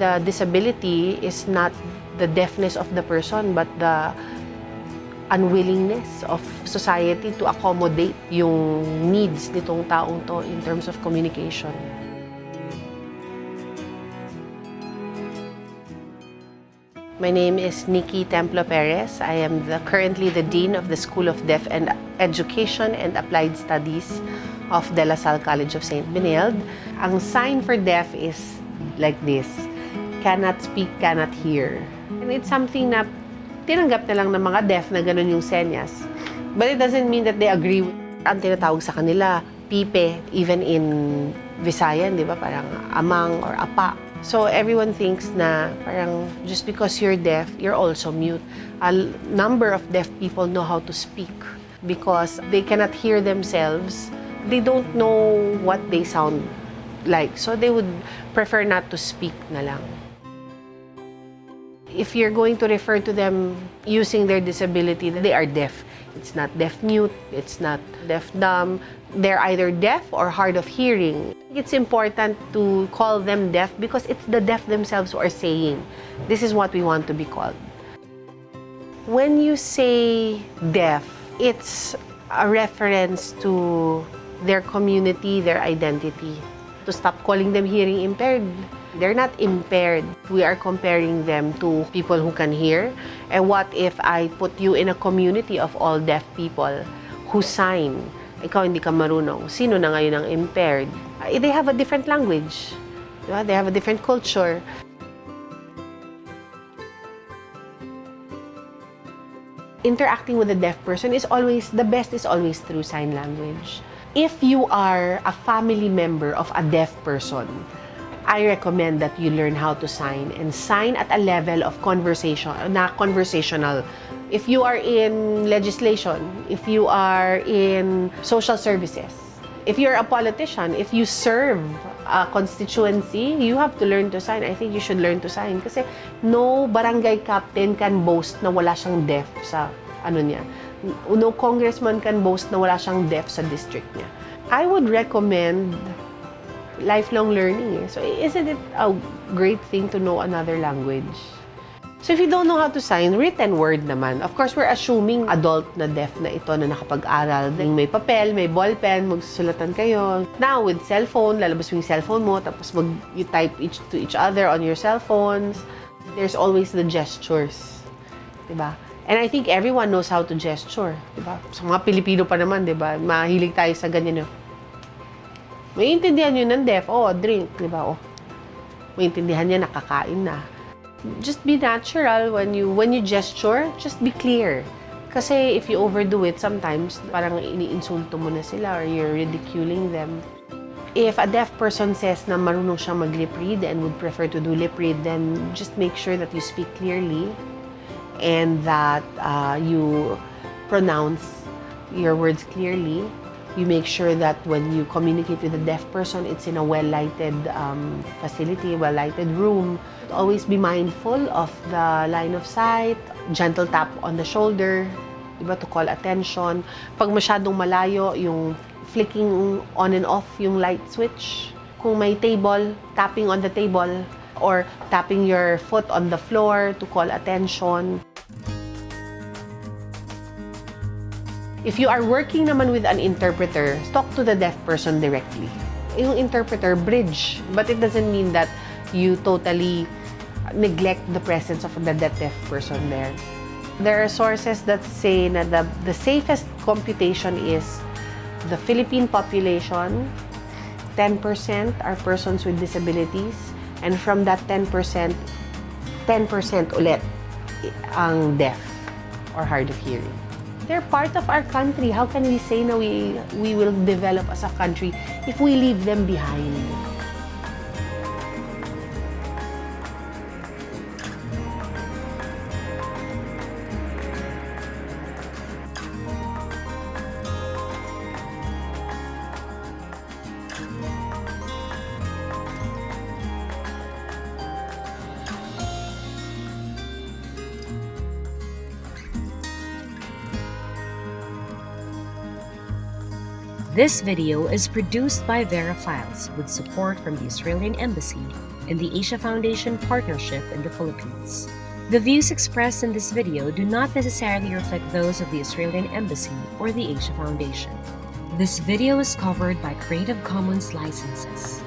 the disability is not the deafness of the person, but the unwillingness of society to accommodate yung needs nitong taong to in terms of communication. My name is Nikki Templo Perez. I am currently the Dean of the School of Deaf and Education and Applied Studies of De La Salle College of St. Benilde. Ang sign for deaf is like this: cannot speak, cannot hear. And it's something na tinanggap na lang ng mga deaf na ganun yung senyas. But it doesn't mean that they agree. Ang tinatawag sa kanila, pipe, even in Visayan, di ba? Parang amang or apa. So everyone thinks na parang just because you're deaf, you're also mute. A number of deaf people know how to speak because they cannot hear themselves. They don't know what they sound like. So they would prefer not to speak na lang. If you're going to refer to them using their disability, they are deaf. It's not deaf-mute, it's not deaf-dumb. They're either deaf or hard of hearing. It's important to call them deaf because it's the deaf themselves who are saying, this is what we want to be called. When you say deaf, it's a reference to their community, their identity. To stop calling them hearing impaired. They're not impaired. We are comparing them to people who can hear. And what if I put you in a community of all deaf people who sign? Ikaw hindi ka marunong. Sino na ngayon ang impaired? They have a different language. Diba? They have a different culture. Interacting with a deaf person is always, the best is always through sign language. If you are a family member of a deaf person, I recommend that you learn how to sign and sign at a level of conversation, na conversational. If you are in legislation, if you are in social services, if you're a politician, if you serve a constituency, you have to learn to sign. I think you should learn to sign kasi no barangay captain can boast na wala siyang deaf sa ano niya. No congressman can boast na wala siyang deaf sa district niya. I would recommend lifelong learning. So isn't it a great thing to know another language? So if you don't know how to sign, written word naman. Of course, we're assuming adult na deaf na ito na nakapag-aral. May papel, may ballpen, magsusulatan kayo. Now, with cellphone, lalabas mo yung cellphone mo, tapos you type to each other on your cell phones. There's always the gestures. Diba? And I think everyone knows how to gesture. Diba? Sa mga Pilipino pa naman, diba? Mahilig tayo sa ganyan. May intindihan yun ng deaf. Oh, drink. Diba? Oh. May intindihan niya, nakakain na. Just be natural when you gesture, just be clear. Kasi if you overdo it, sometimes parang iniinsulto mo na sila or you're ridiculing them. If a deaf person says na marunong siyang mag-lip read and would prefer to do lip read, then just make sure that you speak clearly and that you pronounce your words clearly. You make sure that when you communicate with a deaf person, it's in a well-lighted facility, well-lighted room. Always be mindful of the line of sight, gentle tap on the shoulder, diba, to call attention. Pag masyadong malayo, yung flicking on and off yung light switch. Kung may table, tapping on the table, or tapping your foot on the floor to call attention. If you are working naman with an interpreter, talk to the deaf person directly. Yung interpreter, bridge. But it doesn't mean that you totally neglect the presence of the deaf person there. There are sources that say na the safest computation is the Philippine population, 10% are persons with disabilities, and from that 10% ulit ang deaf or hard of hearing. They're part of our country. How can we say na we will develop as a country if we leave them behind? This video is produced by Vera Files with support from the Australian Embassy and the Asia Foundation partnership in the Philippines. The views expressed in this video do not necessarily reflect those of the Australian Embassy or the Asia Foundation. This video is covered by Creative Commons licenses.